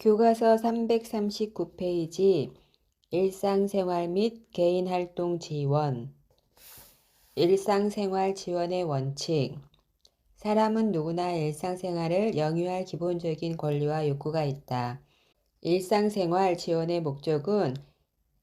교과서 339페이지 일상생활 및 개인활동 지원. 일상생활 지원의 원칙. 사람은 누구나 일상생활을 영위할 기본적인 권리와 욕구가 있다. 일상생활 지원의 목적은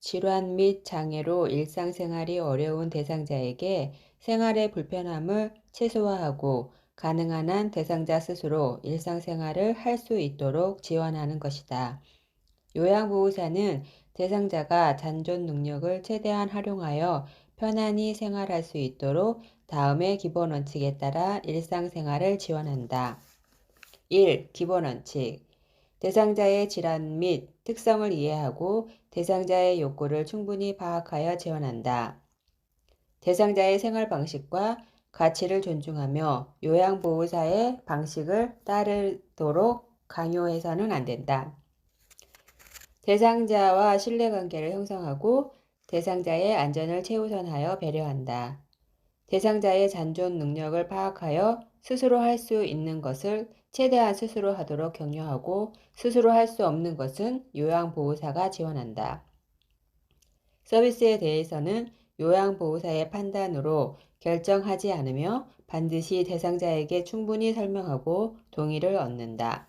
질환 및 장애로 일상생활이 어려운 대상자에게 생활의 불편함을 최소화하고 가능한 한 대상자 스스로 일상생활을 할 수 있도록 지원하는 것이다. 요양보호사는 대상자가 잔존 능력을 최대한 활용하여 편안히 생활할 수 있도록 다음의 기본 원칙에 따라 일상생활을 지원한다. 1. 기본 원칙. 대상자의 질환 및 특성을 이해하고 대상자의 욕구를 충분히 파악하여 지원한다. 대상자의 생활 방식과 가치를 존중하며 요양보호사의 방식을 따르도록 강요해서는 안 된다. 대상자와 신뢰관계를 형성하고 대상자의 안전을 최우선하여 배려한다. 대상자의 잔존 능력을 파악하여 스스로 할 수 있는 것을 최대한 스스로 하도록 격려하고 스스로 할 수 없는 것은 요양보호사가 지원한다. 서비스에 대해서는 요양보호사의 판단으로 결정하지 않으며 반드시 대상자에게 충분히 설명하고 동의를 얻는다.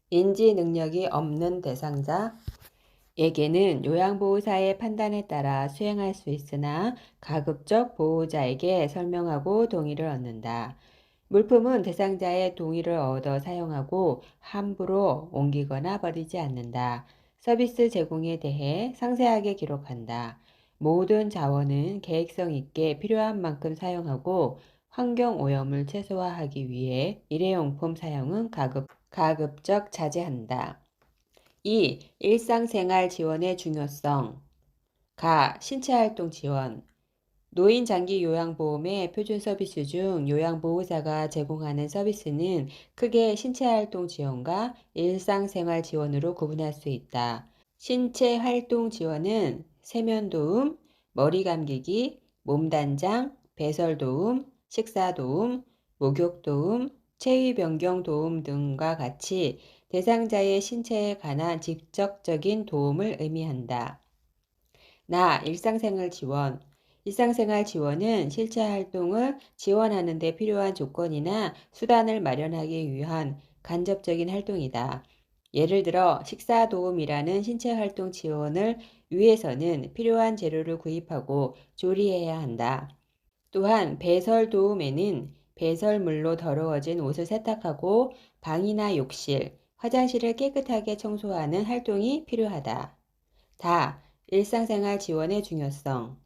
인지 능력이 없는 대상자에게는 요양보호사의 판단에 따라 수행할 수 있으나 가급적 보호자에게 설명하고 동의를 얻는다. 물품은 대상자의 동의를 얻어 사용하고 함부로 옮기거나 버리지 않는다. 서비스 제공에 대해 상세하게 기록한다. 모든 자원은 계획성 있게 필요한 만큼 사용하고 환경 오염을 최소화하기 위해 일회용품 사용은 가급적 자제한다. 2. 일상생활 지원의 중요성. 신체활동 지원. 노인 장기 요양보험의 표준 서비스 중 요양보호사가 제공하는 서비스는 크게 신체활동 지원과 일상생활 지원으로 구분할 수 있다. 신체활동 지원은 세면도움, 머리 감기기, 몸단장, 배설도움, 식사도움, 목욕도움, 체위 변경 도움 등과 같이 대상자의 신체에 관한 직접적인 도움을 의미한다. 일상생활 지원. 일상생활 지원은 실제 활동을 지원하는 데 필요한 조건이나 수단을 마련하기 위한 간접적인 활동이다. 예를 들어 식사 도움이라는 신체 활동 지원을 위해서는 필요한 재료를 구입하고 조리해야 한다. 또한 배설 도움에는 배설물로 더러워진 옷을 세탁하고 방이나 욕실, 화장실을 깨끗하게 청소하는 활동이 필요하다. 일상생활 지원의 중요성.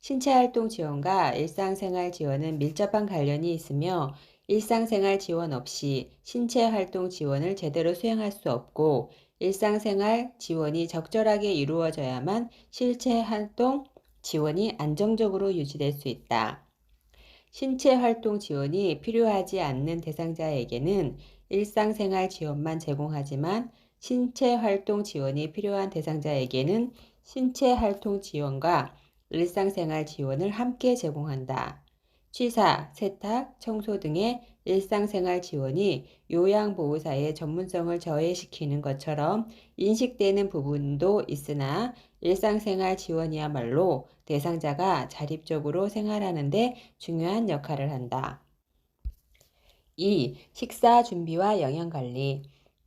신체활동 지원과 일상생활 지원은 밀접한 관련이 있으며 일상생활 지원 없이 신체활동 지원을 제대로 수행할 수 없고 일상생활 지원이 적절하게 이루어져야만 실체활동 지원이 안정적으로 유지될 수 있다. 신체활동 지원이 필요하지 않는 대상자에게는 일상생활 지원만 제공하지만 신체활동 지원이 필요한 대상자에게는 신체활동 지원과 일상생활 지원을 함께 제공한다. 취사, 세탁, 청소 등의 일상생활 지원이 요양보호사의 전문성을 저해시키는 것처럼 인식되는 부분도 있으나 일상생활 지원이야말로 대상자가 자립적으로 생활하는 데 중요한 역할을 한다. 2. 식사 준비와 영양관리.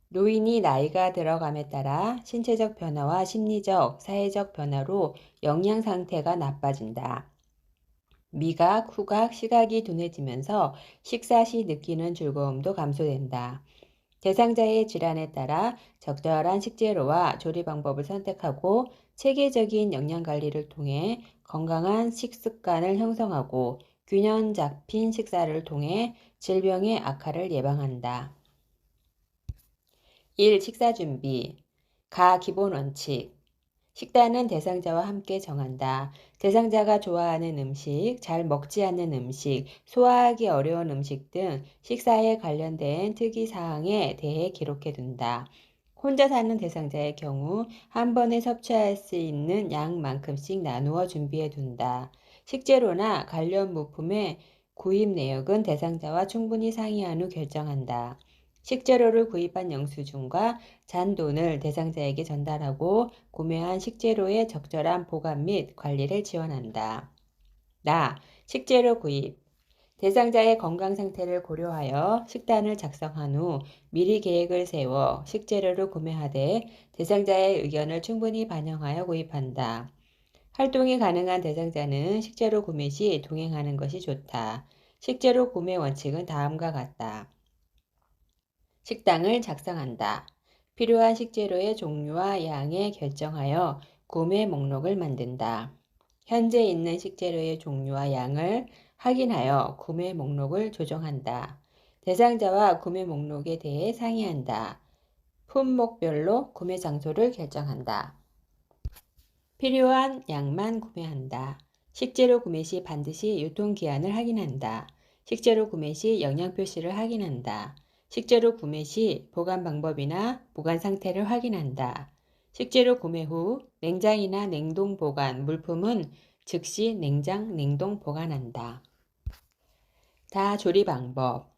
노인이 나이가 들어감에 따라 신체적 변화와 심리적, 사회적 변화로 영양 상태가 나빠진다. 미각, 후각, 시각이 둔해지면서 식사 시 느끼는 즐거움도 감소된다. 대상자의 질환에 따라 적절한 식재료와 조리 방법을 선택하고 체계적인 영양관리를 통해 건강한 식습관을 형성하고 균형 잡힌 식사를 통해 질병의 악화를 예방한다. 1. 식사 준비. 기본 원칙. 식단은 대상자와 함께 정한다. 대상자가 좋아하는 음식, 잘 먹지 않는 음식, 소화하기 어려운 음식 등 식사에 관련된 특이사항에 대해 기록해둔다. 혼자 사는 대상자의 경우 한 번에 섭취할 수 있는 양만큼씩 나누어 준비해둔다. 식재료나 관련 물품의 구입 내역은 대상자와 충분히 상의한 후 결정한다. 식재료를 구입한 영수증과 잔돈을 대상자에게 전달하고 구매한 식재료의 적절한 보관 및 관리를 지원한다. 식재료 구입. 대상자의 건강 상태를 고려하여 식단을 작성한 후 미리 계획을 세워 식재료를 구매하되 대상자의 의견을 충분히 반영하여 구입한다. 활동이 가능한 대상자는 식재료 구매 시 동행하는 것이 좋다. 식재료 구매 원칙은 다음과 같다. 식당을 작성한다. 필요한 식재료의 종류와 양에 결정하여 구매 목록을 만든다. 현재 있는 식재료의 종류와 양을 확인하여 구매 목록을 조정한다. 대상자와 구매 목록에 대해 상의한다. 품목별로 구매 장소를 결정한다. 필요한 양만 구매한다. 식재료 구매 시 반드시 유통기한을 확인한다. 식재료 구매 시 영양 표시를 확인한다. 식재료 구매 시 보관 방법이나 보관 상태를 확인한다. 식재료 구매 후 냉장이나 냉동 보관 물품은 즉시 냉장, 냉동 보관한다. 조리 방법.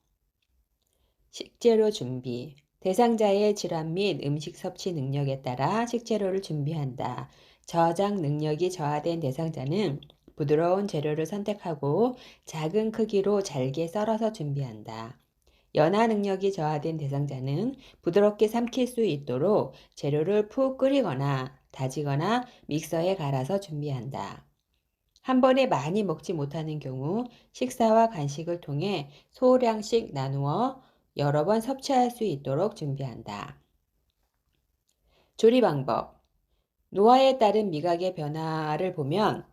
식재료 준비. 대상자의 질환 및 음식 섭취 능력에 따라 식재료를 준비한다. 저장 능력이 저하된 대상자는 부드러운 재료를 선택하고 작은 크기로 잘게 썰어서 준비한다. 연화 능력이 저하된 대상자는 부드럽게 삼킬 수 있도록 재료를 푹 끓이거나 다지거나 믹서에 갈아서 준비한다. 한 번에 많이 먹지 못하는 경우 식사와 간식을 통해 소량씩 나누어 여러 번 섭취할 수 있도록 준비한다. 조리 방법. 노화에 따른 미각의 변화를 보면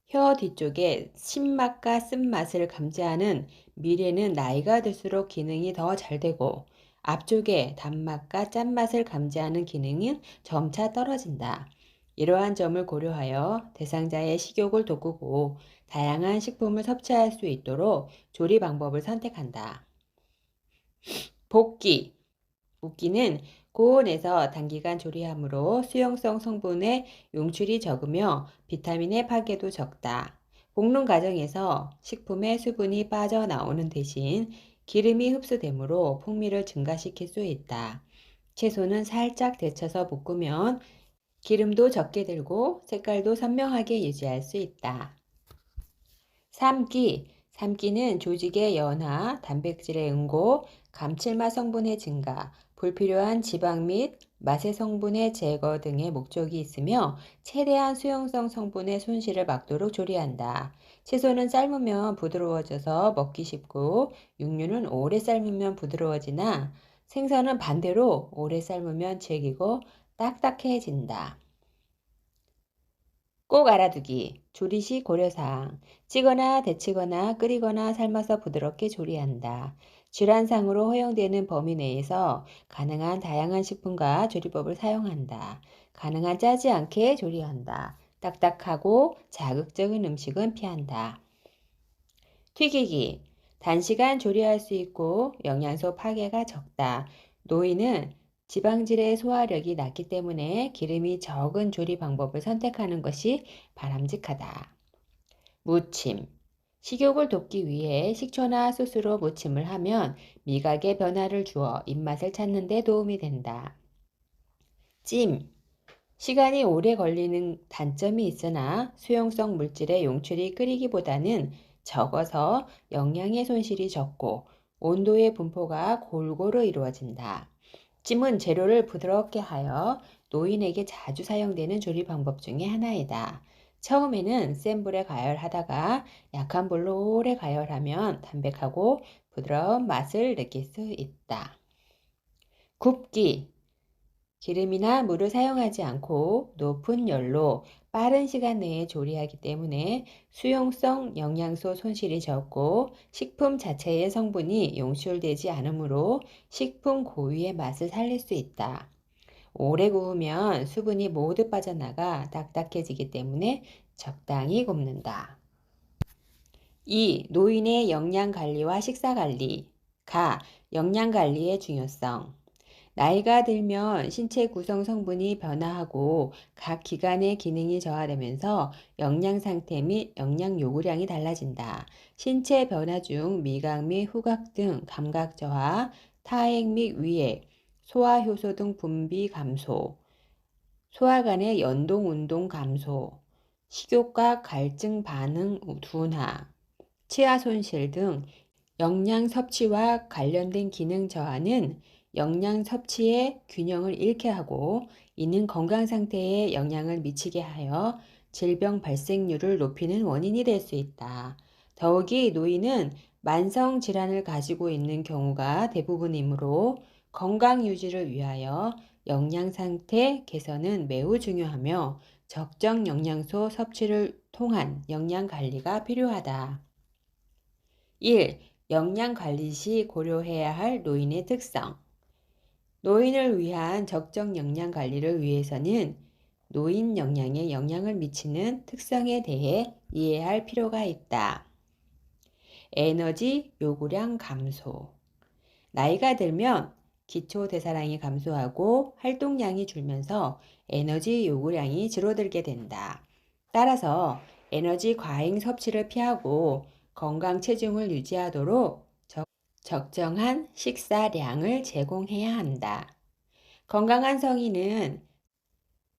혀 뒤쪽에 신맛과 쓴맛을 감지하는 미래는 나이가 들수록 기능이 더 잘 되고 앞쪽에 단맛과 짠맛을 감지하는 기능은 점차 떨어진다. 이러한 점을 고려하여 대상자의 식욕을 돋구고 다양한 식품을 섭취할 수 있도록 조리 방법을 선택한다. 볶기. 볶기는 고온에서 단기간 조리하므로 수용성 성분의 용출이 적으며 비타민의 파괴도 적다. 볶는 과정에서 식품의 수분이 빠져나오는 대신 기름이 흡수되므로 풍미를 증가시킬 수 있다. 채소는 살짝 데쳐서 볶으면 기름도 적게 들고 색깔도 선명하게 유지할 수 있다. 삶기. 삶기는 조직의 연화, 단백질의 응고, 감칠맛 성분의 증가, 불필요한 지방 및 맛의 성분의 제거 등의 목적이 있으며 최대한 수용성 성분의 손실을 막도록 조리한다. 채소는 삶으면 부드러워져서 먹기 쉽고 육류는 오래 삶으면 부드러워지나 생선은 반대로 오래 삶으면 질기고 딱딱해진다. 꼭 알아두기. 조리 시 고려사항. 찌거나 데치거나 끓이거나 삶아서 부드럽게 조리한다. 질환상으로 허용되는 범위 내에서 가능한 다양한 식품과 조리법을 사용한다. 가능한 짜지 않게 조리한다. 딱딱하고 자극적인 음식은 피한다. 튀기기. 단시간 조리할 수 있고 영양소 파괴가 적다. 노이는 지방질의 소화력이 낮기 때문에 기름이 적은 조리 방법을 선택하는 것이 바람직하다. 무침. 식욕을 돋기 위해 식초나 소스로 무침을 하면 미각의 변화를 주어 입맛을 찾는 데 도움이 된다. 찜. 시간이 오래 걸리는 단점이 있으나 수용성 물질의 용출이 끓이기보다는 적어서 영양의 손실이 적고 온도의 분포가 골고루 이루어진다. 찜은 재료를 부드럽게 하여 노인에게 자주 사용되는 조리 방법 중에 하나이다. 처음에는 센 불에 가열하다가 약한 불로 오래 가열하면 담백하고 부드러운 맛을 느낄 수 있다. 굽기. 기름이나 물을 사용하지 않고 높은 열로 빠른 시간 내에 조리하기 때문에 수용성 영양소 손실이 적고 식품 자체의 성분이 용출되지 않으므로 식품 고유의 맛을 살릴 수 있다. 오래 구우면 수분이 모두 빠져나가 딱딱해지기 때문에 적당히 굽는다. 2. 노인의 영양관리와 식사관리. 영양관리의 중요성. 나이가 들면 신체 구성 성분이 변화하고 각 기관의 기능이 저하되면서 영양 상태 및 영양 요구량이 달라진다. 신체 변화 중 미각 및 후각 등 감각 저하, 타액 및 위액, 소화효소 등 분비 감소, 소화 간의 연동 운동 감소, 식욕과 갈증 반응 둔화, 치아 손실 등 영양 섭취와 관련된 기능 저하는 영양 섭취의 균형을 잃게 하고 이는 건강 상태에 영향을 미치게 하여 질병 발생률을 높이는 원인이 될 수 있다. 더욱이 노인은 만성 질환을 가지고 있는 경우가 대부분이므로 건강 유지를 위하여 영양 상태 개선은 매우 중요하며 적정 영양소 섭취를 통한 영양 관리가 필요하다. 1. 영양 관리 시 고려해야 할 노인의 특성. 노인을 위한 적정 영양 관리를 위해서는 노인 영양에 영향을 미치는 특성에 대해 이해할 필요가 있다. 에너지 요구량 감소. 나이가 들면 기초 대사량이 감소하고 활동량이 줄면서 에너지 요구량이 줄어들게 된다. 따라서 에너지 과잉 섭취를 피하고 건강 체중을 유지하도록 적정한 식사량을 제공해야 한다. 건강한 성인은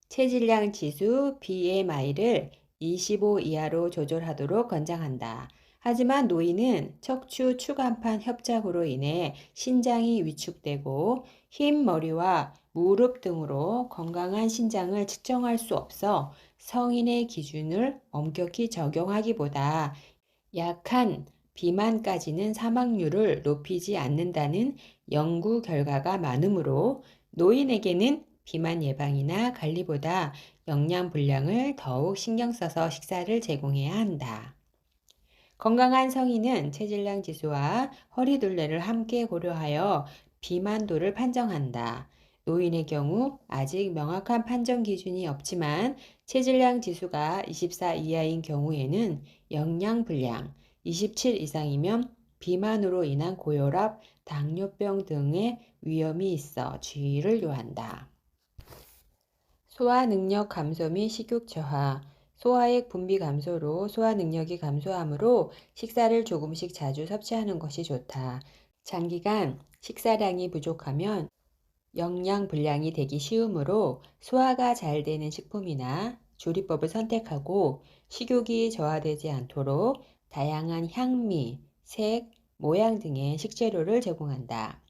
체질량 지수 BMI를 25 이하로 조절하도록 권장한다. 하지만 노인은 척추 추간판 협착으로 인해 신장이 위축되고 흰 머리와 무릎 등으로 건강한 신장을 측정할 수 없어 성인의 기준을 엄격히 적용하기보다 약한 비만까지는 사망률을 높이지 않는다는 연구 결과가 많으므로 노인에게는 비만 예방이나 관리보다 영양 분량을 더욱 신경 써서 식사를 제공해야 한다. 건강한 성인은 체질량 지수와 허리둘레를 함께 고려하여 비만도를 판정한다. 노인의 경우 아직 명확한 판정 기준이 없지만 체질량 지수가 24 이하인 경우에는 영양 불량, 27 이상이면 비만으로 인한 고혈압, 당뇨병 등의 위험이 있어 주의를 요한다. 소화 능력 감소 및 식욕 저하. 소화액 분비 감소로 소화 능력이 감소하므로 식사를 조금씩 자주 섭취하는 것이 좋다. 장기간 식사량이 부족하면 영양 불량이 되기 쉬우므로 소화가 잘 되는 식품이나 조리법을 선택하고 식욕이 저하되지 않도록 다양한 향미, 색, 모양 등의 식재료를 제공한다.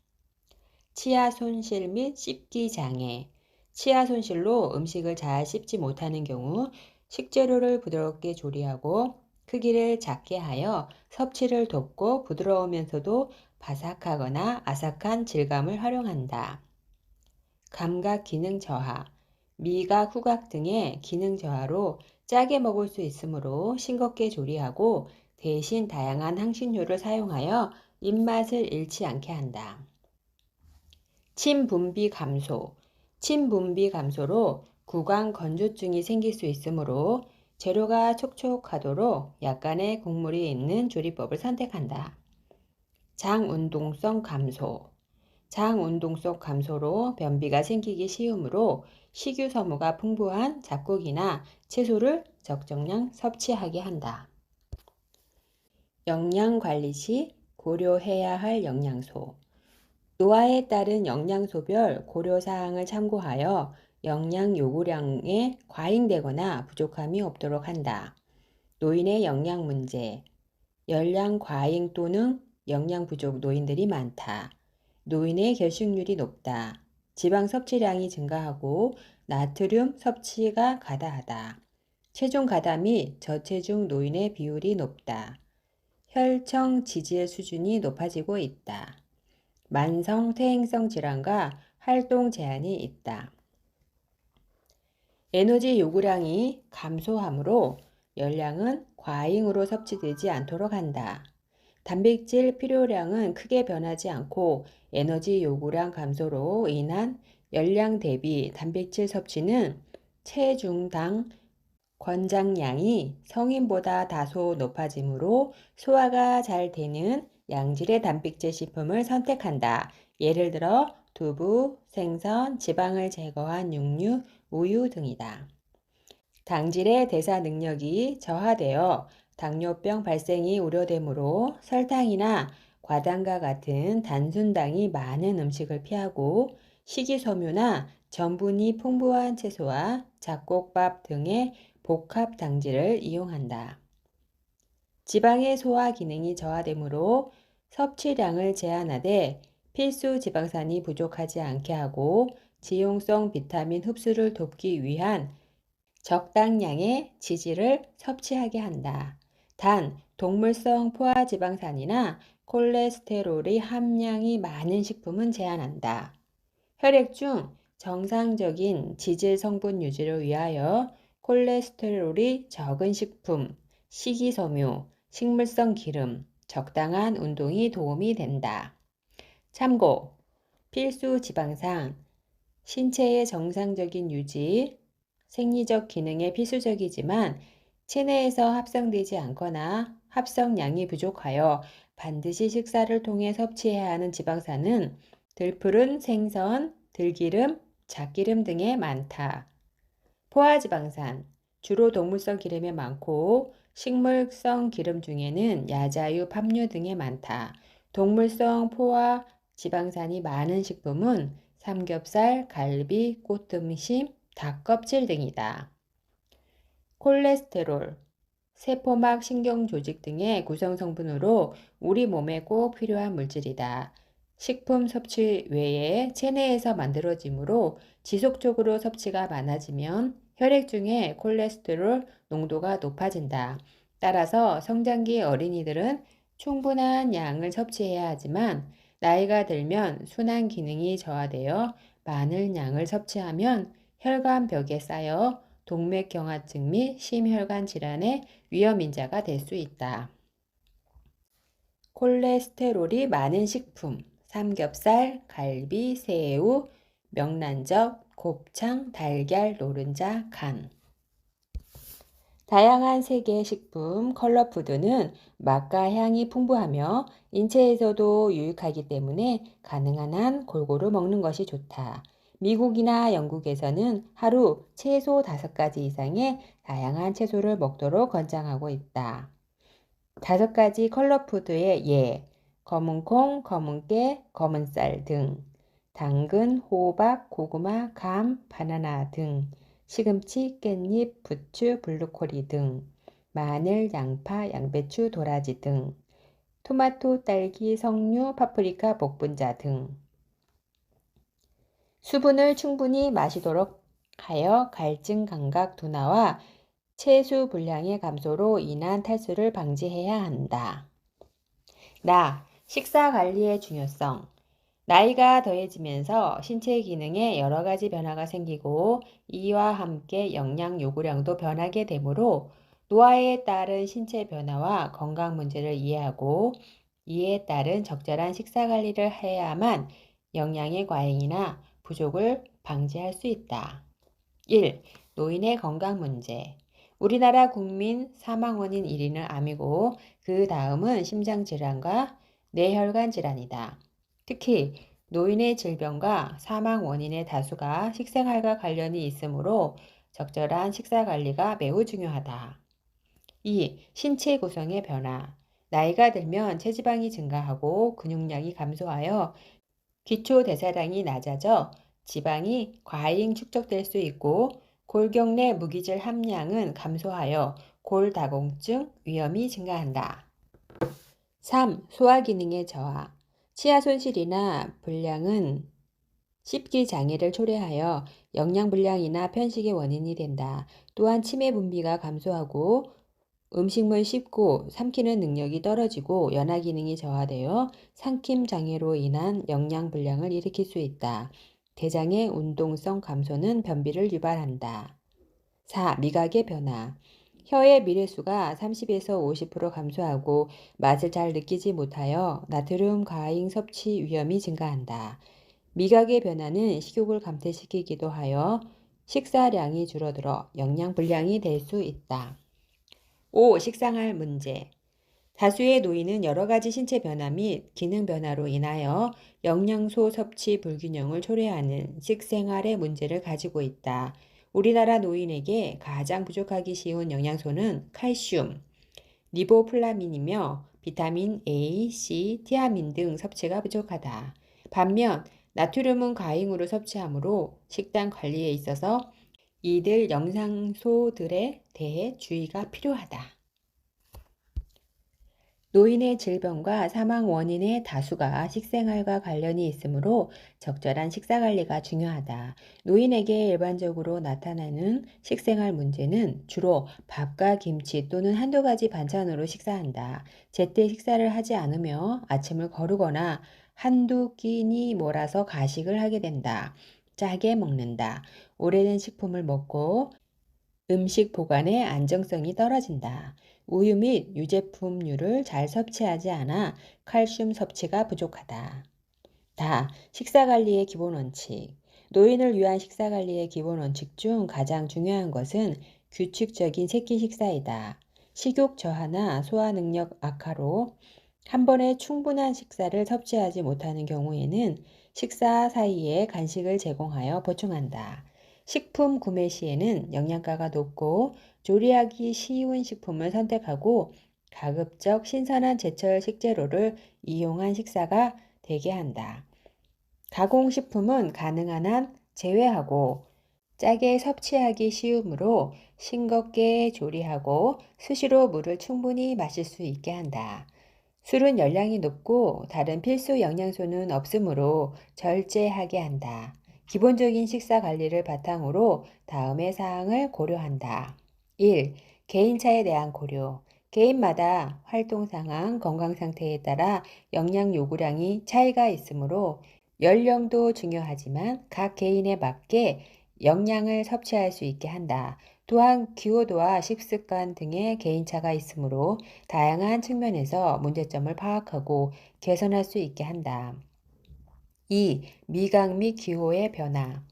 치아 손실 및 씹기 장애. 치아 손실로 음식을 잘 씹지 못하는 경우 식재료를 부드럽게 조리하고 크기를 작게 하여 섭취를 돕고 부드러우면서도 바삭하거나 아삭한 질감을 활용한다. 감각 기능 저하. 미각, 후각 등의 기능 저하로 짜게 먹을 수 있으므로 싱겁게 조리하고 대신 다양한 향신료를 사용하여 입맛을 잃지 않게 한다. 침 분비 감소. 침 분비 감소로 구강 건조증이 생길 수 있으므로 재료가 촉촉하도록 약간의 국물이 있는 조리법을 선택한다. 장 운동성 감소. 장 운동성 감소로 변비가 생기기 쉬우므로 식이섬유가 풍부한 잡곡이나 채소를 적정량 섭취하게 한다. 영양 관리 시 고려해야 할 영양소. 노화에 따른 영양소별 고려사항을 참고하여 영양 요구량에 과잉되거나 부족함이 없도록 한다. 노인의 영양 문제. 열량 과잉 또는 영양 부족 노인들이 많다. 노인의 결식률이 높다. 지방 섭취량이 증가하고 나트륨 섭취가 과다하다. 체중 가다 및 저체중 노인의 비율이 높다. 혈청 지질 수준이 높아지고 있다. 만성 퇴행성 질환과 활동 제한이 있다. 에너지 요구량이 감소하므로 열량은 과잉으로 섭취되지 않도록 한다. 단백질 필요량은 크게 변하지 않고 에너지 요구량 감소로 인한 열량 대비 단백질 섭취는 체중당 권장량이 성인보다 다소 높아지므로 소화가 잘 되는 양질의 단백질 식품을 선택한다. 예를 들어 두부, 생선, 지방을 제거한 육류, 우유 등이다. 당질의 대사 능력이 저하되어 당뇨병 발생이 우려되므로 설탕이나 과당과 같은 단순당이 많은 음식을 피하고 식이섬유나 전분이 풍부한 채소와 잡곡밥 등의 복합 당질을 이용한다. 지방의 소화 기능이 저하되므로 섭취량을 제한하되 필수 지방산이 부족하지 않게 하고 지용성 비타민 흡수를 돕기 위한 적당량의 지질을 섭취하게 한다. 단, 동물성 포화지방산이나 콜레스테롤의 함량이 많은 식품은 제한한다. 혈액 중 정상적인 지질 성분 유지를 위하여 콜레스테롤이 적은 식품, 식이섬유, 식물성 기름, 적당한 운동이 도움이 된다. 참고, 필수 지방산, 신체의 정상적인 유지, 생리적 기능에 필수적이지만 체내에서 합성되지 않거나 합성량이 부족하여 반드시 식사를 통해 섭취해야 하는 지방산은 들푸른 생선, 들기름, 잡기름 등에 많다. 포화지방산, 주로 동물성 기름에 많고 식물성 기름 중에는 야자유, 팜유 등에 많다. 동물성 포화 지방산이 많은 식품은 삼겹살, 갈비, 꽃등심, 닭껍질 등이다. 콜레스테롤, 세포막 신경조직 등의 구성 성분으로 우리 몸에 꼭 필요한 물질이다. 식품 섭취 외에 체내에서 만들어지므로 지속적으로 섭취가 많아지면 혈액 중에 콜레스테롤 농도가 높아진다. 따라서 성장기 어린이들은 충분한 양을 섭취해야 하지만 나이가 들면 순환 기능이 저하되어 많은 양을 섭취하면 혈관벽에 쌓여 동맥경화증 및 심혈관 질환의 위험인자가 될 수 있다. 콜레스테롤이 많은 식품, 삼겹살, 갈비, 새우, 명란젓, 곱창, 달걀, 노른자, 간. 다양한 색의 식품, 컬러푸드는 맛과 향이 풍부하며 인체에서도 유익하기 때문에 가능한 한 골고루 먹는 것이 좋다. 미국이나 영국에서는 하루 채소 5가지 이상의 다양한 채소를 먹도록 권장하고 있다. 5가지 컬러푸드의 예, 검은콩, 검은깨, 검은쌀 등, 당근, 호박, 고구마, 감, 바나나 등, 시금치, 깻잎, 부추, 블루코리 등, 마늘, 양파, 양배추, 도라지 등, 토마토, 딸기, 석류, 파프리카, 복분자 등. 수분을 충분히 마시도록 하여 갈증, 감각, 둔화와 채수 분량의 감소로 인한 탈수를 방지해야 한다. 식사 관리의 중요성. 나이가 더해지면서 신체 기능에 여러 가지 변화가 생기고 이와 함께 영양 요구량도 변하게 되므로 노화에 따른 신체 변화와 건강 문제를 이해하고 이에 따른 적절한 식사 관리를 해야만 영양의 과잉이나 부족을 방지할 수 있다. 1. 노인의 건강 문제. 우리나라 국민 사망 원인 1위는 암이고 그 다음은 심장질환과 뇌혈관 질환이다. 특히 노인의 질병과 사망 원인의 다수가 식생활과 관련이 있으므로 적절한 식사 관리가 매우 중요하다. 2. 신체 구성의 변화. 나이가 들면 체지방이 증가하고 근육량이 감소하여 기초대사량이 낮아져 지방이 과잉 축적될 수 있고 골격 내 무기질 함량은 감소하여 골다공증 위험이 증가한다. 3. 소화기능의 저하. 치아 손실이나 불량은 씹기 장애를 초래하여 영양불량이나 편식의 원인이 된다. 또한 치매 분비가 감소하고 음식물 씹고 삼키는 능력이 떨어지고 연화 기능이 저하되어 삼킴 장애로 인한 영양불량을 일으킬 수 있다. 대장의 운동성 감소는 변비를 유발한다. 4. 미각의 변화. 혀의 밀회수가 30에서 50% 감소하고 맛을 잘 느끼지 못하여 나트륨 과잉 섭취 위험이 증가한다. 미각의 변화는 식욕을 감퇴시키기도 하여 식사량이 줄어들어 영양불량이 될 수 있다. 5. 식상할 문제. 다수의 노인은 여러 가지 신체 변화 및 기능 변화로 인하여 영양소 섭취 불균형을 초래하는 식생활의 문제를 가지고 있다. 우리나라 노인에게 가장 부족하기 쉬운 영양소는 칼슘, 리보플라민이며 비타민 A, C, 티아민 등 섭취가 부족하다. 반면 나트륨은 과잉으로 섭취하므로 식단 관리에 있어서 이들 영양소들에 대해 주의가 필요하다. 노인의 질병과 사망 원인의 다수가 식생활과 관련이 있으므로 적절한 식사 관리가 중요하다. 노인에게 일반적으로 나타나는 식생활 문제는 주로 밥과 김치 또는 한두 가지 반찬으로 식사한다. 제때 식사를 하지 않으며 아침을 거르거나 한두 끼니 몰아서 가식을 하게 된다. 짜게 먹는다. 오래된 식품을 먹고 음식 보관의 안정성이 떨어진다. 우유 및 유제품류를 잘 섭취하지 않아 칼슘 섭취가 부족하다. 식사관리의 기본 원칙. 노인을 위한 식사관리의 기본 원칙 중 가장 중요한 것은 규칙적인 새끼 식사이다. 식욕 저하나 소화 능력 악화로 한 번에 충분한 식사를 섭취하지 못하는 경우에는 식사 사이에 간식을 제공하여 보충한다. 식품 구매 시에는 영양가가 높고 조리하기 쉬운 식품을 선택하고 가급적 신선한 제철 식재료를 이용한 식사가 되게 한다. 가공식품은 가능한 한 제외하고 짜게 섭취하기 쉬우므로 싱겁게 조리하고 수시로 물을 충분히 마실 수 있게 한다. 술은 열량이 높고 다른 필수 영양소는 없으므로 절제하게 한다. 기본적인 식사 관리를 바탕으로 다음의 사항을 고려한다. 1. 개인차에 대한 고려. 개인마다 활동 상황, 건강 상태에 따라 영양 요구량이 차이가 있으므로 연령도 중요하지만 각 개인에 맞게 영양을 섭취할 수 있게 한다. 또한 기호도와 식습관 등의 개인차가 있으므로 다양한 측면에서 문제점을 파악하고 개선할 수 있게 한다. 2. 미각 및 기호의 변화.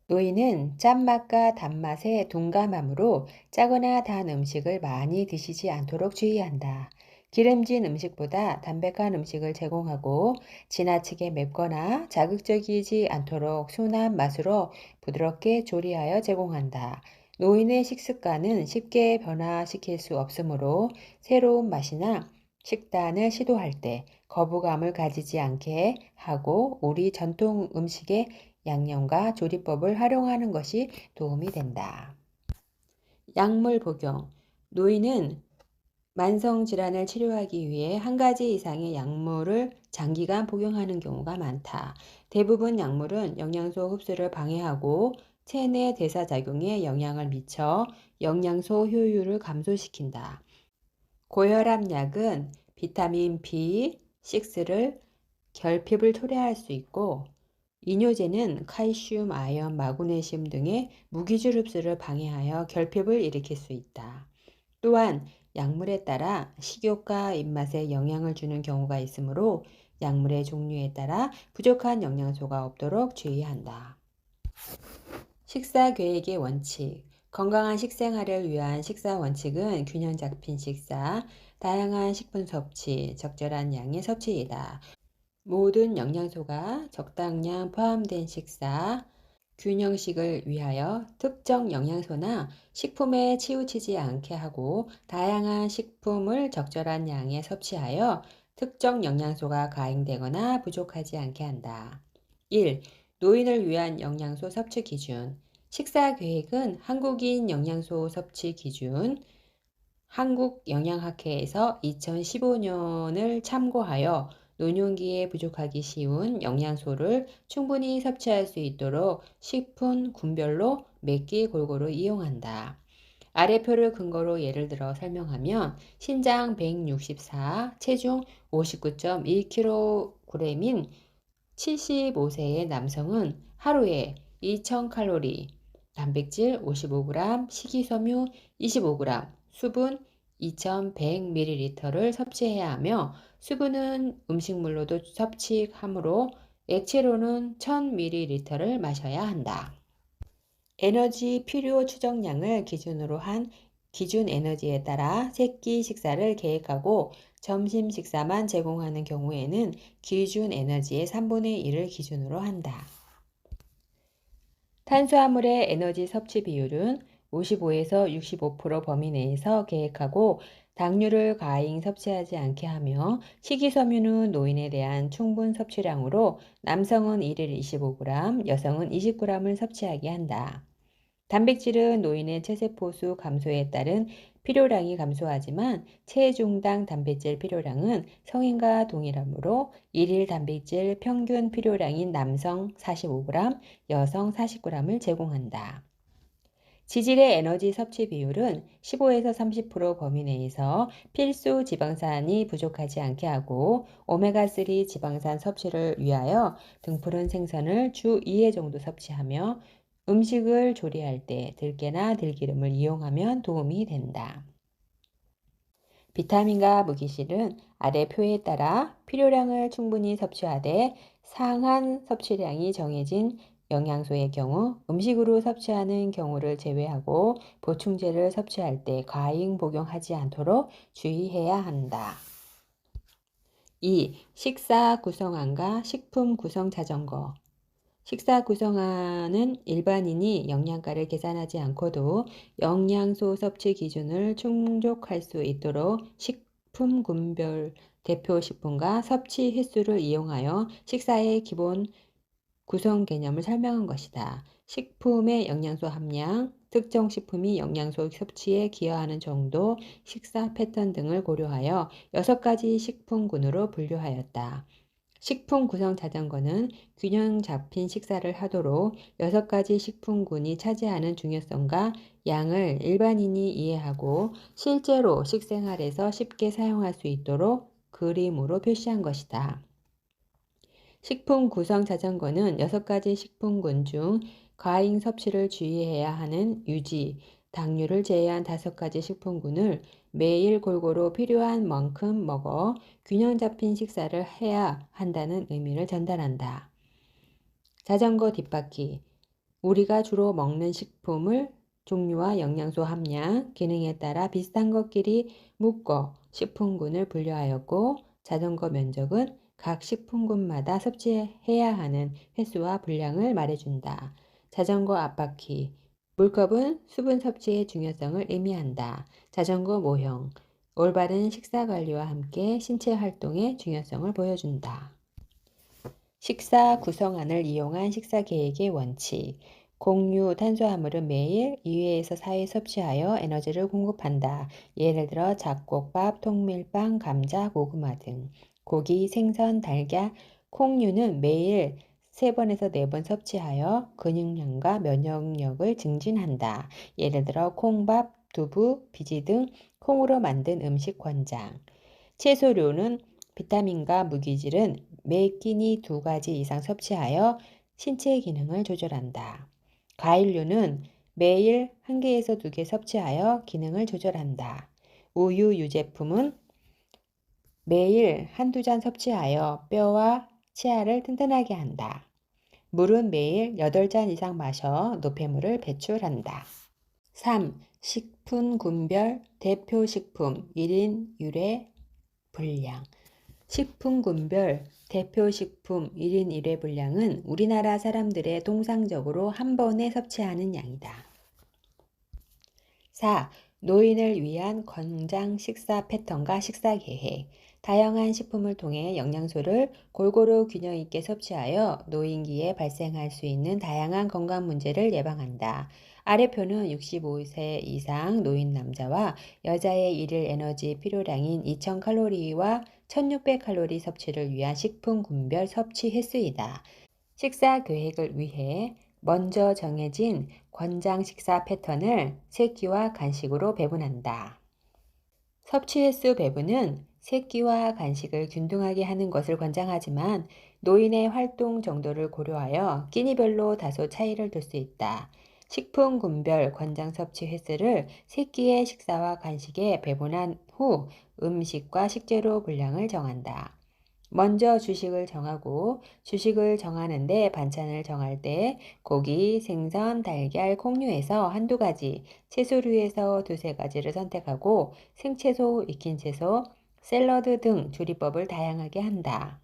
노인은 짠맛과 단맛에 둔감하므로 짜거나 단 음식을 많이 드시지 않도록 주의한다. 기름진 음식보다 담백한 음식을 제공하고 지나치게 맵거나 자극적이지 않도록 순한 맛으로 부드럽게 조리하여 제공한다. 노인의 식습관은 쉽게 변화시킬 수 없으므로 새로운 맛이나 식단을 시도할 때 거부감을 가지지 않게 하고 우리 전통 음식의 양념과 조리법을 활용하는 것이 도움이 된다. 약물 복용. 노인은 만성질환을 치료하기 위해 한 가지 이상의 약물을 장기간 복용하는 경우가 많다. 대부분 약물은 영양소 흡수를 방해하고 체내 대사작용에 영향을 미쳐 영양소 효율을 감소시킨다. 고혈압 약은 비타민 B6를 결핍을 초래할 수 있고 이뇨제는 칼슘, 아연, 마그네슘 등의 무기질 흡수를 방해하여 결핍을 일으킬 수 있다. 또한 약물에 따라 식욕과 입맛에 영향을 주는 경우가 있으므로 약물의 종류에 따라 부족한 영양소가 없도록 주의한다. 식사 계획의 원칙. 건강한 식생활을 위한 식사 원칙은 균형 잡힌 식사, 다양한 식품 섭취, 적절한 양의 섭취이다. 모든 영양소가 적당량 포함된 식사, 균형식을 위하여 특정 영양소나 식품에 치우치지 않게 하고 다양한 식품을 적절한 양에 섭취하여 특정 영양소가 과잉되거나 부족하지 않게 한다. 1. 노인을 위한 영양소 섭취 기준. 식사 계획은 한국인 영양소 섭취 기준 한국영양학회에서 2015년을 참고하여 노년기에 부족하기 쉬운 영양소를 충분히 섭취할 수 있도록 식품 군별로 몇 끼 골고루 이용한다. 아래 표를 근거로 예를 들어 설명하면 신장 164, 체중 59.1kg인 75세의 남성은 하루에 2000칼로리, 단백질 55g, 식이섬유 25g, 수분 2100ml를 섭취해야 하며 수분은 음식물로도 섭취하므로 액체로는 1000ml를 마셔야 한다. 에너지 필요 추정량을 기준으로 한 기준 에너지에 따라 세끼 식사를 계획하고 점심 식사만 제공하는 경우에는 기준 에너지의 3분의 1을 기준으로 한다. 탄수화물의 에너지 섭취 비율은 55에서 65% 범위 내에서 계획하고 당류를 과잉 섭취하지 않게 하며 식이섬유는 노인에 대한 충분 섭취량으로 남성은 1일 25g, 여성은 20g을 섭취하게 한다. 단백질은 노인의 체세포수 감소에 따른 필요량이 감소하지만 체중당 단백질 필요량은 성인과 동일하므로 1일 단백질 평균 필요량인 남성 45g, 여성 40g을 제공한다. 지질의 에너지 섭취 비율은 15에서 30% 범위 내에서 필수 지방산이 부족하지 않게 하고 오메가3 지방산 섭취를 위하여 등푸른 생선을 주 2회 정도 섭취하며 음식을 조리할 때 들깨나 들기름을 이용하면 도움이 된다. 비타민과 무기질은 아래 표에 따라 필요량을 충분히 섭취하되 상한 섭취량이 정해진 영양소의 경우 음식으로 섭취하는 경우를 제외하고 보충제를 섭취할 때 과잉 복용하지 않도록 주의해야 한다. 2. 식사 구성안과 식품 구성 자전거. 식사 구성안은 일반인이 영양가를 계산하지 않고도 영양소 섭취 기준을 충족할 수 있도록 식품군별 대표 식품과 섭취 횟수를 이용하여 식사의 기본 구성 개념을 설명한 것이다. 식품의 영양소 함량, 특정 식품이 영양소 섭취에 기여하는 정도, 식사 패턴 등을 고려하여 6가지 식품군으로 분류하였다. 식품 구성 자전거는 균형 잡힌 식사를 하도록 6가지 식품군이 차지하는 중요성과 양을 일반인이 이해하고 실제로 식생활에서 쉽게 사용할 수 있도록 그림으로 표시한 것이다. 식품 구성 자전거는 6가지 식품군 중 과잉 섭취를 주의해야 하는 유지, 당류를 제외한 5가지 식품군을 매일 골고루 필요한 만큼 먹어 균형 잡힌 식사를 해야 한다는 의미를 전달한다. 자전거 뒷바퀴. 우리가 주로 먹는 식품을 종류와 영양소 함량, 기능에 따라 비슷한 것끼리 묶어 식품군을 분류하였고 자전거 면적은 각 식품군마다 섭취해야 하는 횟수와 분량을 말해준다. 자전거 앞바퀴. 물컵은 수분 섭취의 중요성을 의미한다. 자전거 모형. 올바른 식사 관리와 함께 신체 활동의 중요성을 보여준다. 식사 구성안을 이용한 식사 계획의 원칙. 곡류, 탄수화물은 매일 2회에서 4회 섭취하여 에너지를 공급한다. 예를 들어 잡곡밥, 통밀빵, 감자, 고구마 등. 고기, 생선, 달걀, 콩류는 매일 3번에서 4번 섭취하여 근육량과 면역력을 증진한다. 예를 들어 콩밥, 두부, 비지 등 콩으로 만든 음식 권장. 채소류는 비타민과 무기질은 매 끼니 2가지 이상 섭취하여 신체 기능을 조절한다. 과일류는 매일 1개에서 2개 섭취하여 기능을 조절한다. 우유 유제품은 매일 1~2잔 섭취하여 뼈와 치아를 튼튼하게 한다. 물은 매일 8잔 이상 마셔 노폐물을 배출한다. 3. 식품군별 대표 식품 1인 1회 분량. 식품군별 대표 식품 1인 1회 분량은 우리나라 사람들의 통상적으로 한 번에 섭취하는 양이다. 4. 노인을 위한 권장 식사 패턴과 식사 계획. 다양한 식품을 통해 영양소를 골고루 균형 있게 섭취하여 노인기에 발생할 수 있는 다양한 건강 문제를 예방한다. 아래 표는 65세 이상 노인 남자와 여자의 일일 에너지 필요량인 2000칼로리와 1600칼로리 섭취를 위한 식품 군별 섭취 횟수이다. 식사 계획을 위해 먼저 정해진 권장 식사 패턴을 새끼와 간식으로 배분한다. 섭취 횟수 배분은 새끼와 간식을 균등하게 하는 것을 권장하지만 노인의 활동 정도를 고려하여 끼니별로 다소 차이를 둘 수 있다. 식품군별 권장 섭취 횟수를 새끼의 식사와 간식에 배분한 후 음식과 식재료 분량을 정한다. 먼저 주식을 정하고 주식을 정하는데 반찬을 정할 때 고기, 생선, 달걀, 콩류에서 1~2가지, 채소류에서 2~3가지를 선택하고 생채소, 익힌 채소, 샐러드 등 조리법을 다양하게 한다.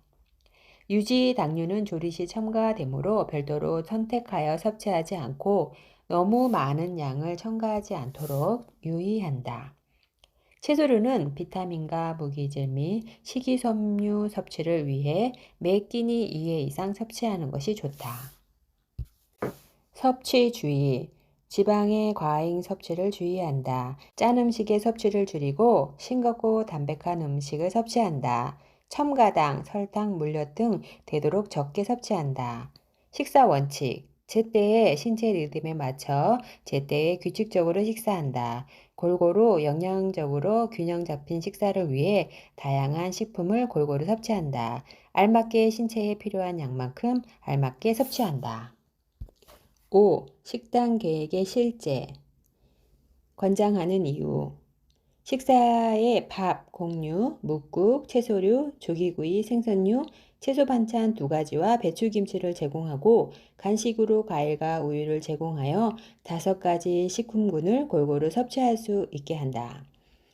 유지 당류는 조리 시 첨가되므로 별도로 선택하여 섭취하지 않고 너무 많은 양을 첨가하지 않도록 유의한다. 채소류는 비타민과 무기질 및 식이섬유 섭취를 위해 매 끼니 2회 이상 섭취하는 것이 좋다. 섭취 주의. 지방의 과잉 섭취를 주의한다. 짠 음식의 섭취를 줄이고 싱겁고 담백한 음식을 섭취한다. 첨가당, 설탕, 물엿 등 되도록 적게 섭취한다. 식사 원칙. 제때의 신체 리듬에 맞춰 제때에 규칙적으로 식사한다. 골고루 영양적으로 균형 잡힌 식사를 위해 다양한 식품을 골고루 섭취한다. 알맞게 신체에 필요한 양만큼 알맞게 섭취한다. 5. 식단 계획의 실제. 권장하는 이유. 식사에 밥, 곡류, 묵국, 채소류, 조기구이, 생선류, 채소 반찬 2가지와 배추김치를 제공하고 간식으로 과일과 우유를 제공하여 5가지 식품군을 골고루 섭취할 수 있게 한다.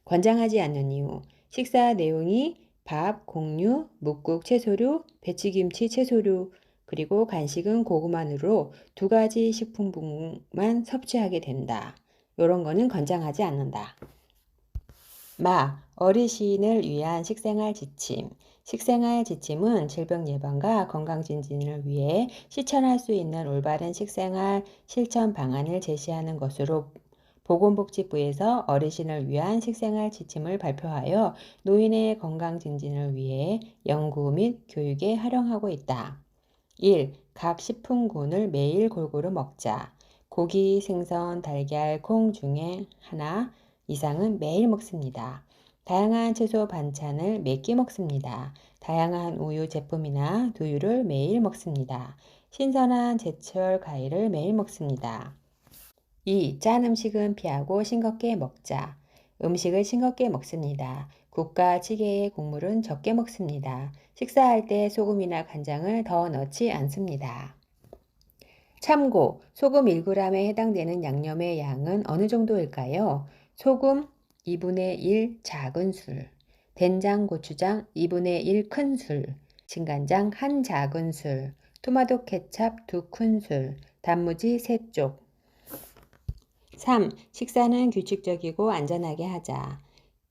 권장하지 않는 이유. 식사 내용이 밥, 곡류, 묵국, 채소류, 배추김치, 채소류, 그리고 간식은 고구마로 2가지 식품만 섭취하게 된다. 이런 거는 권장하지 않는다. 어르신을 위한 식생활 지침. 식생활 지침은 질병 예방과 건강 증진을 위해 실천할 수 있는 올바른 식생활 실천 방안을 제시하는 것으로 보건복지부에서 어르신을 위한 식생활 지침을 발표하여 노인의 건강 증진을 위해 연구 및 교육에 활용하고 있다. 1. 각 식품군을 매일 골고루 먹자. 고기, 생선, 달걀, 콩 중에 하나 이상은 매일 먹습니다. 다양한 채소 반찬을 몇 끼 먹습니다. 다양한 우유 제품이나 두유를 매일 먹습니다. 신선한 제철 과일을 매일 먹습니다. 2. 짠 음식은 피하고 싱겁게 먹자. 음식을 싱겁게 먹습니다. 국과 찌개의 국물은 적게 먹습니다. 식사할 때 소금이나 간장을 더 넣지 않습니다. 참고, 소금 1g에 해당되는 양념의 양은 어느 정도일까요? 소금 2분의 1 작은 술, 된장, 고추장 2분의 1 큰 술, 진간장 1 작은 술, 토마토 케찹 2 큰술, 단무지 3쪽. 3. 식사는 규칙적이고 안전하게 하자.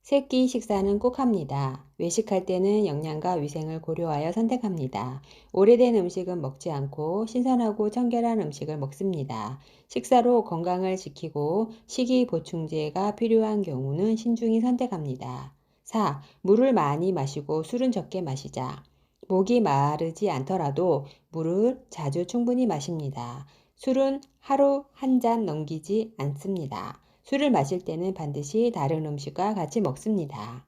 세끼 식사는 꼭 합니다. 외식할 때는 영양과 위생을 고려하여 선택합니다. 오래된 음식은 먹지 않고 신선하고 청결한 음식을 먹습니다. 식사로 건강을 지키고 식이 보충제가 필요한 경우는 신중히 선택합니다. 4. 물을 많이 마시고 술은 적게 마시자. 목이 마르지 않더라도 물을 자주 충분히 마십니다. 술은 하루 1잔 넘기지 않습니다. 술을 마실 때는 반드시 다른 음식과 같이 먹습니다.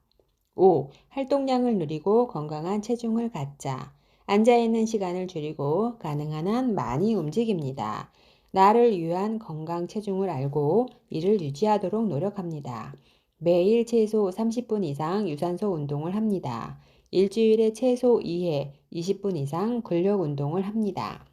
5. 활동량을 누리고 건강한 체중을 갖자. 앉아있는 시간을 줄이고 가능한 한 많이 움직입니다. 나를 위한 건강 체중을 알고 이를 유지하도록 노력합니다. 매일 최소 30분 이상 유산소 운동을 합니다. 일주일에 최소 2회 20분 이상 근력 운동을 합니다.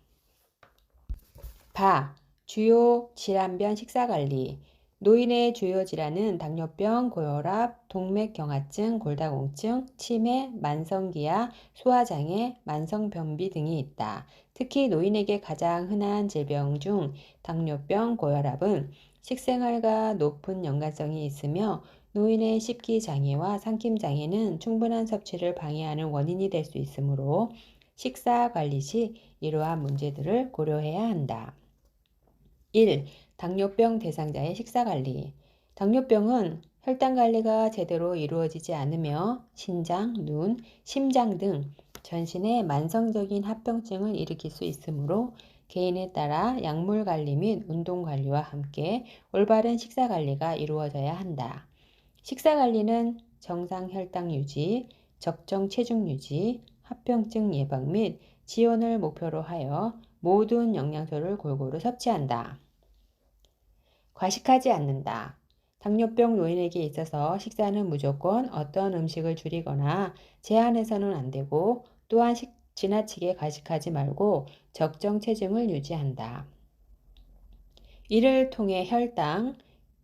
주요 질환별 식사관리. 노인의 주요 질환은 당뇨병, 고혈압, 동맥경화증, 골다공증, 치매, 만성기아, 소화장애, 만성변비 등이 있다. 특히 노인에게 가장 흔한 질병 중 당뇨병, 고혈압은 식생활과 높은 연관성이 있으며 노인의 식기장애와 삼킴장애는 충분한 섭취를 방해하는 원인이 될 수 있으므로 식사 관리 시 이러한 문제들을 고려해야 한다. 1. 당뇨병 대상자의 식사관리. 당뇨병은 혈당관리가 제대로 이루어지지 않으며 신장, 눈, 심장 등 전신에 만성적인 합병증을 일으킬 수 있으므로 개인에 따라 약물관리 및 운동관리와 함께 올바른 식사관리가 이루어져야 한다. 식사관리는 정상 혈당 유지, 적정 체중 유지, 합병증 예방 및 지원을 목표로 하여 모든 영양소를 골고루 섭취한다. 과식하지 않는다. 당뇨병 노인에게 있어서 식사는 무조건 어떤 음식을 줄이거나 제한해서는 안 되고 또한 지나치게 과식하지 말고 적정 체중을 유지한다. 이를 통해 혈당,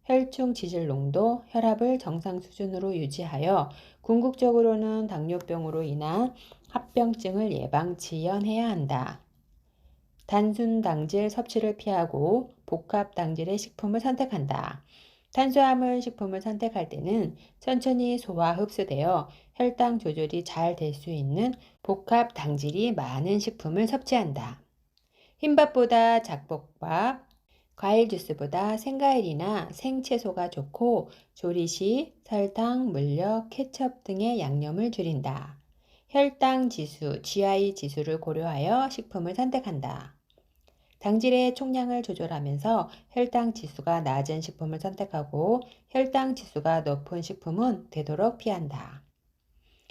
혈중 지질 농도, 혈압을 정상 수준으로 유지하여 궁극적으로는 당뇨병으로 인한 합병증을 예방 지연해야 한다. 단순 당질 섭취를 피하고 복합 당질의 식품을 선택한다. 탄수화물 식품을 선택할 때는 천천히 소화 흡수되어 혈당 조절이 잘 될 수 있는 복합 당질이 많은 식품을 섭취한다. 흰밥보다 잡곡밥, 과일 주스보다 생과일이나 생채소가 좋고 조리 시 설탕, 물엿, 케첩 등의 양념을 줄인다. 혈당 지수, GI 지수를 고려하여 식품을 선택한다. 당질의 총량을 조절하면서 혈당 지수가 낮은 식품을 선택하고 혈당 지수가 높은 식품은 되도록 피한다.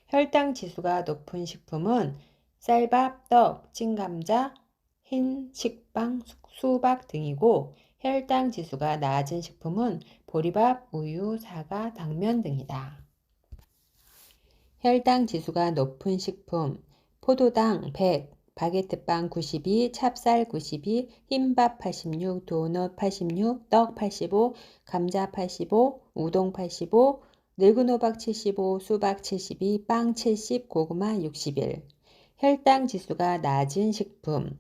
혈당 지수가 높은 식품은 쌀밥, 떡, 찐감자, 흰 식빵, 수박 등이고 혈당 지수가 낮은 식품은 보리밥, 우유, 사과, 당면 등이다. 혈당 지수가 높은 식품, 포도당 100, 바게트빵 92, 찹쌀 92, 흰밥 86, 도넛 86, 떡 85, 감자 85, 우동 85, 늙은 호박 75, 수박 72, 빵 70, 고구마 61. 혈당 지수가 낮은 식품,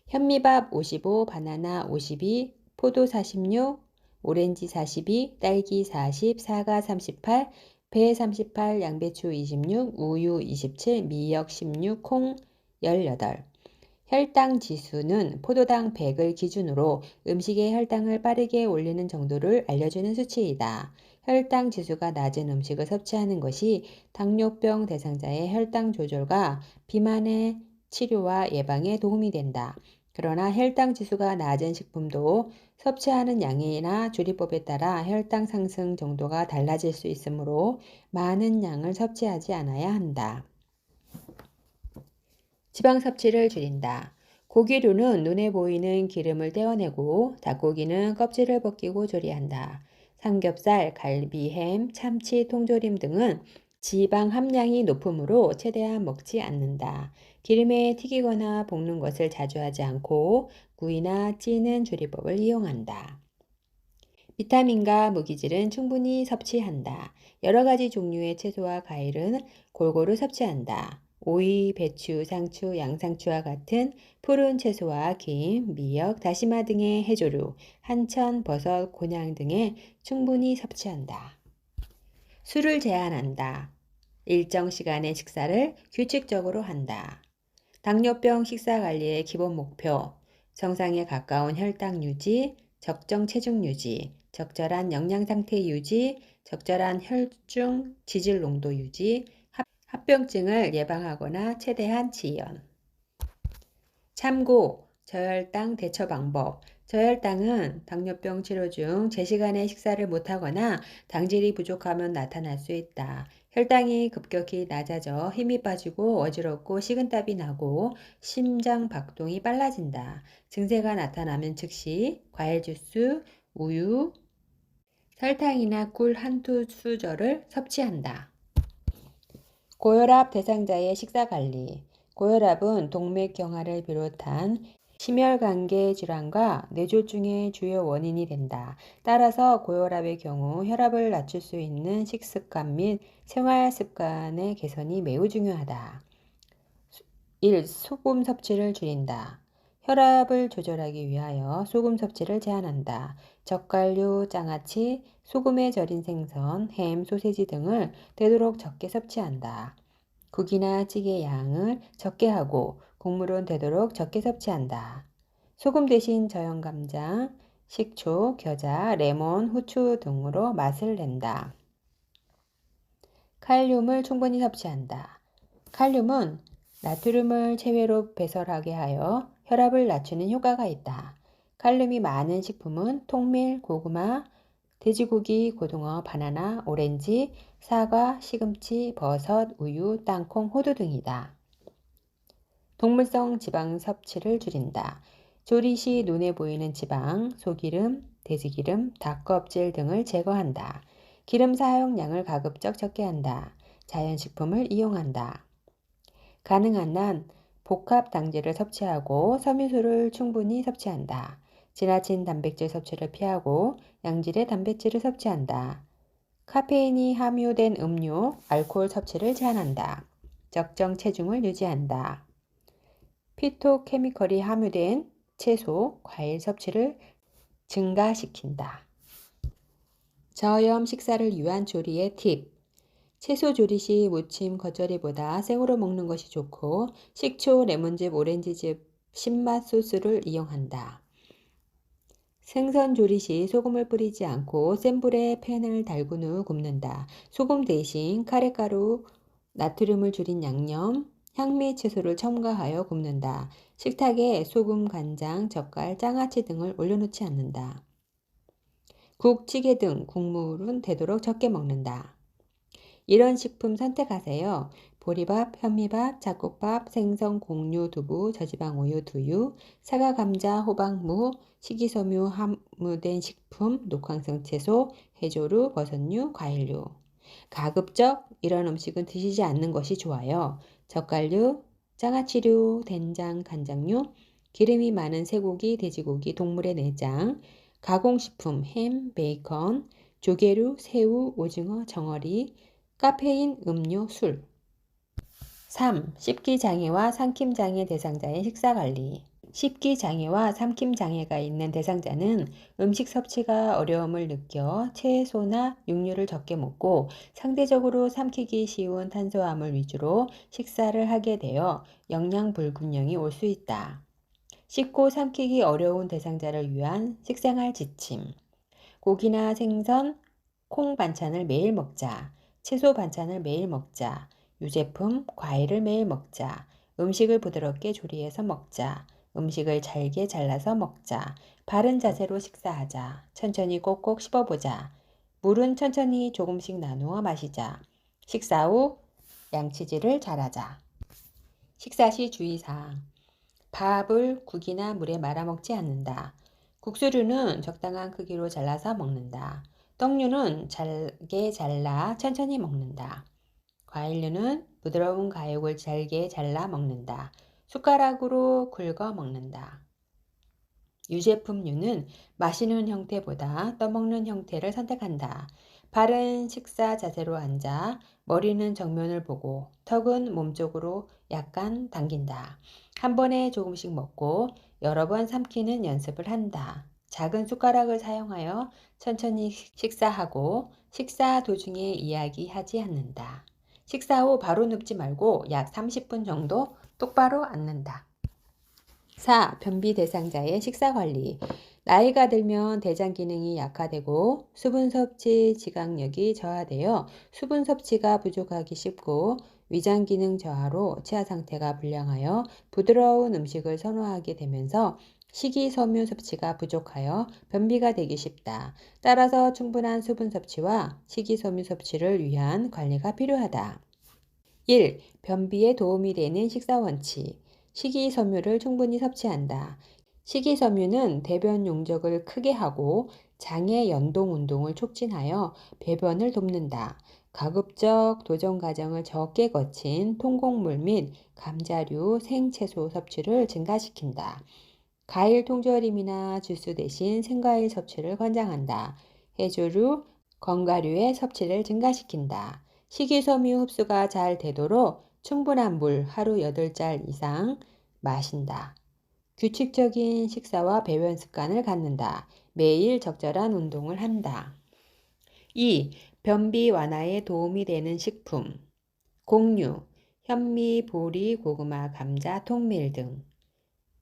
현미밥 55, 바나나 52, 포도 46, 오렌지 42, 딸기 40, 사과 38, 배 38, 양배추 26, 우유 27, 미역 16, 콩 18. 혈당 지수는 포도당 100을 기준으로 음식의 혈당을 빠르게 올리는 정도를 알려주는 수치이다. 혈당 지수가 낮은 음식을 섭취하는 것이 당뇨병 대상자의 혈당 조절과 비만의 치료와 예방에 도움이 된다. 그러나 혈당 지수가 낮은 식품도 섭취하는 양이나 조리법에 따라 혈당 상승 정도가 달라질 수 있으므로 많은 양을 섭취하지 않아야 한다. 지방 섭취를 줄인다. 고기류는 눈에 보이는 기름을 떼어내고 닭고기는 껍질을 벗기고 조리한다. 삼겹살, 갈비, 햄, 참치, 통조림 등은 지방 함량이 높으므로 최대한 먹지 않는다. 기름에 튀기거나 볶는 것을 자주 하지 않고 구이나 찌는 조리법을 이용한다. 비타민과 무기질은 충분히 섭취한다. 여러 가지 종류의 채소와 과일은 골고루 섭취한다. 오이, 배추, 상추, 양상추와 같은 푸른 채소와 김, 미역, 다시마 등의 해조류, 한천, 버섯, 곤약 등에 충분히 섭취한다. 술을 제한한다. 일정 시간의 식사를 규칙적으로 한다. 당뇨병 식사 관리의 기본 목표, 정상에 가까운 혈당 유지, 적정 체중 유지, 적절한 영양 상태 유지, 적절한 혈중 지질 농도 유지, 합병증을 예방하거나 최대한 지연. 참고, 저혈당 대처 방법. 저혈당은 당뇨병 치료 중 제 시간에 식사를 못하거나 당질이 부족하면 나타날 수 있다. 혈당이 급격히 낮아져 힘이 빠지고 어지럽고 식은땀이 나고 심장 박동이 빨라진다. 증세가 나타나면 즉시 과일 주스, 우유, 설탕이나 꿀 한두 수저를 섭취한다. 고혈압 대상자의 식사관리. 고혈압은 동맥경화를 비롯한 심혈관계 질환과 뇌졸중의 주요 원인이 된다. 따라서 고혈압의 경우 혈압을 낮출 수 있는 식습관 및 생활습관의 개선이 매우 중요하다. 1. 소금 섭취를 줄인다. 혈압을 조절하기 위하여 소금 섭취를 제한한다. 젓갈류, 장아찌, 소금에 절인 생선, 햄, 소세지 등을 되도록 적게 섭취한다. 국이나 찌개 양을 적게 하고 국물은 되도록 적게 섭취한다. 소금 대신 저염간장, 식초, 겨자, 레몬, 후추 등으로 맛을 낸다. 칼륨을 충분히 섭취한다. 칼륨은 나트륨을 체외로 배설하게 하여 혈압을 낮추는 효과가 있다. 칼륨이 많은 식품은 통밀, 고구마, 돼지고기, 고등어, 바나나, 오렌지, 사과, 시금치, 버섯, 우유, 땅콩, 호두 등이다. 동물성 지방 섭취를 줄인다. 조리 시 눈에 보이는 지방, 소기름, 돼지기름, 닭껍질 등을 제거한다. 기름 사용량을 가급적 적게 한다. 자연식품을 이용한다. 가능한 한 복합 당질을 섭취하고 섬유소를 충분히 섭취한다. 지나친 단백질 섭취를 피하고 양질의 단백질을 섭취한다. 카페인이 함유된 음료, 알코올 섭취를 제한한다. 적정 체중을 유지한다. 피토케미컬이 함유된 채소, 과일 섭취를 증가시킨다. 저염 식사를 위한 조리의 팁. 채소 조리 시 무침, 겉절이보다 생으로 먹는 것이 좋고 식초, 레몬즙, 오렌지즙, 신맛 소스를 이용한다. 생선 조리 시 소금을 뿌리지 않고 센 불에 팬을 달군 후 굽는다. 소금 대신 카레가루, 나트륨을 줄인 양념, 향미 채소를 첨가하여 굽는다. 식탁에 소금, 간장, 젓갈, 장아찌 등을 올려놓지 않는다. 국, 찌개 등 국물은 되도록 적게 먹는다. 이런 식품 선택하세요. 보리밥, 현미밥, 잡곡밥, 생선, 곡류, 두부, 저지방 우유, 두유, 사과, 감자, 호박, 무, 식이섬유 함유된 식품, 녹황성 채소, 해조류, 버섯류, 과일류. 가급적 이런 음식은 드시지 않는 것이 좋아요. 젓갈류, 장아찌류, 된장, 간장류, 기름이 많은 쇠고기, 돼지고기, 동물의 내장, 가공식품, 햄, 베이컨, 조개류, 새우, 오징어, 정어리, 카페인, 음료, 술. 3. 식기장애와 삼킴장애 대상자의 식사관리. 식기장애와 삼킴장애가 있는 대상자는 음식 섭취가 어려움을 느껴 채소나 육류를 적게 먹고 상대적으로 삼키기 쉬운 탄수화물 위주로 식사를 하게 되어 영양불균형이 올 수 있다. 씹고 삼키기 어려운 대상자를 위한 식생활 지침. 고기나 생선, 콩 반찬을 매일 먹자. 채소 반찬을 매일 먹자. 유제품, 과일을 매일 먹자. 음식을 부드럽게 조리해서 먹자. 음식을 잘게 잘라서 먹자. 바른 자세로 식사하자. 천천히 꼭꼭 씹어보자. 물은 천천히 조금씩 나누어 마시자. 식사 후 양치질을 잘하자. 식사 시 주의사항. 밥을 국이나 물에 말아 먹지 않는다. 국수류는 적당한 크기로 잘라서 먹는다. 떡류는 잘게 잘라 천천히 먹는다. 과일류는 부드러운 가육을 잘게 잘라 먹는다. 숟가락으로 긁어 먹는다. 유제품류는 마시는 형태보다 떠먹는 형태를 선택한다. 바른 식사 자세로 앉아 머리는 정면을 보고 턱은 몸쪽으로 약간 당긴다. 한 번에 조금씩 먹고 여러 번 삼키는 연습을 한다. 작은 숟가락을 사용하여 천천히 식사하고 식사 도중에 이야기하지 않는다. 식사 후 바로 눕지 말고 약 30분 정도 똑바로 앉는다. 4. 변비 대상자의 식사관리. 나이가 들면 대장 기능이 약화되고 수분 섭취 지각력이 저하되어 수분 섭취가 부족하기 쉽고 위장 기능 저하로 치아 상태가 불량하여 부드러운 음식을 선호하게 되면서 식이섬유 섭취가 부족하여 변비가 되기 쉽다. 따라서 충분한 수분 섭취와 식이섬유 섭취를 위한 관리가 필요하다. 1. 변비에 도움이 되는 식사 원칙. 식이섬유를 충분히 섭취한다. 식이섬유는 대변 용적을 크게 하고 장의 연동 운동을 촉진하여 배변을 돕는다. 가급적 도전 과정을 적게 거친 통곡물 및 감자류, 생채소 섭취를 증가시킨다. 과일 통조림이나 주스 대신 생과일 섭취를 권장한다. 해조류, 건과류의 섭취를 증가시킨다. 식이섬유 흡수가 잘 되도록 충분한 물 하루 8잔 이상 마신다. 규칙적인 식사와 배변 습관을 갖는다. 매일 적절한 운동을 한다. 2. 변비 완화에 도움이 되는 식품. 곡류, 현미, 보리, 고구마, 감자, 통밀 등.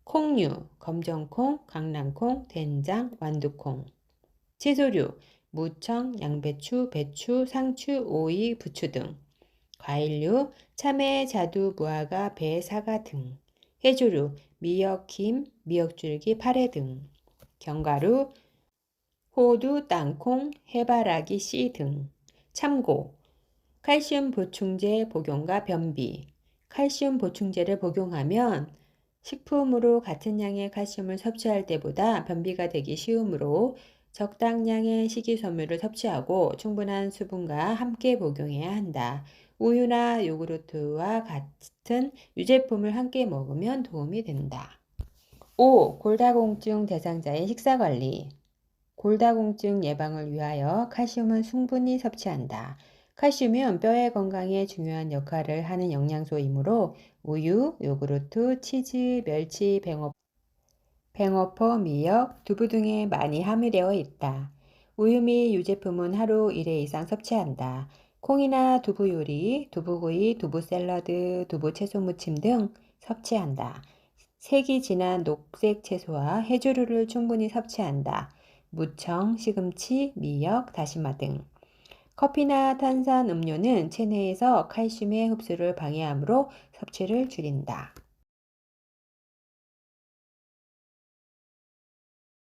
콩류, 검정콩, 강낭콩, 된장, 완두콩. 채소류, 무청, 양배추, 배추, 상추, 오이, 부추 등. 과일류, 참외, 자두, 무화과, 배, 사과 등. 해조류, 미역, 김, 미역줄기, 파래 등. 견과류, 호두, 땅콩, 해바라기 씨 등. 참고, 칼슘 보충제 복용과 변비. 칼슘 보충제를 복용하면 식품으로 같은 양의 칼슘을 섭취할 때보다 변비가 되기 쉬우므로 적당량의 식이섬유를 섭취하고 충분한 수분과 함께 복용해야 한다. 우유나 요구르트와 같은 유제품을 함께 먹으면 도움이 된다. 5. 골다공증 대상자의 식사관리. 골다공증 예방을 위하여 칼슘은 충분히 섭취한다. 칼슘은 뼈의 건강에 중요한 역할을 하는 영양소이므로 우유, 요구르트, 치즈, 멸치, 팽어포, 미역, 두부 등에 많이 함유되어 있다. 우유 및 유제품은 하루 1회 이상 섭취한다. 콩이나 두부 요리, 두부구이, 두부 샐러드, 두부 채소 무침 등 섭취한다. 색이 진한 녹색 채소와 해조류를 충분히 섭취한다. 무청, 시금치, 미역, 다시마 등. 커피나 탄산 음료는 체내에서 칼슘의 흡수를 방해하므로 섭취를 줄인다.